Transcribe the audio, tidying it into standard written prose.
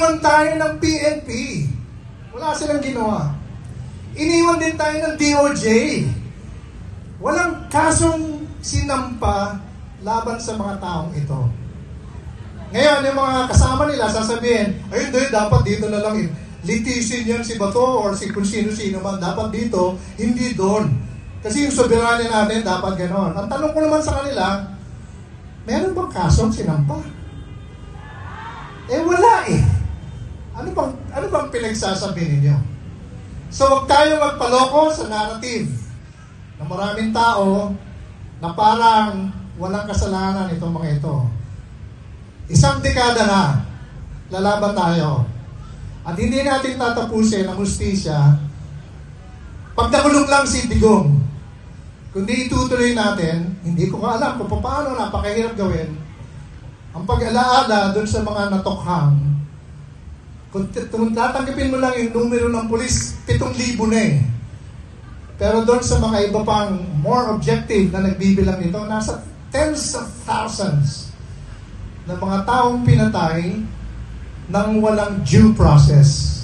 Iniwan tayo ng PNP. Wala silang ginawa. Iniwan din tayo ng DOJ. Walang kasong sinampa laban sa mga taong ito. Ngayon, yung mga kasama nila sasabihin, ay hindi, dapat dito na lang. Litisin yan si Bato or si kung sino-sino man. Dapat dito, hindi doon. Kasi yung soberanya natin, dapat gano'n. Ang tanong ko naman sa kanila, meron bang kasong sinampa? Wala eh. Ano bang pinagsasabi ninyo? So, huwag tayo magpaloko sa narrative na maraming tao na parang walang kasalanan itong mga ito. Isang dekada na, lalaban tayo. At hindi natin tatapusin ang hustisya pag nakulong lang si Digong. Kundi itutuloy natin, hindi ko alam kung paano, napakahirap gawin, ang pag-alaala doon sa mga natokhang. Kung tatanggapin mo lang yung numero ng pulis, 7,000 na eh. Pero doon sa mga iba pang more objective na nagbibilang nito, nasa tens of thousands na mga taong pinatay nang walang due process.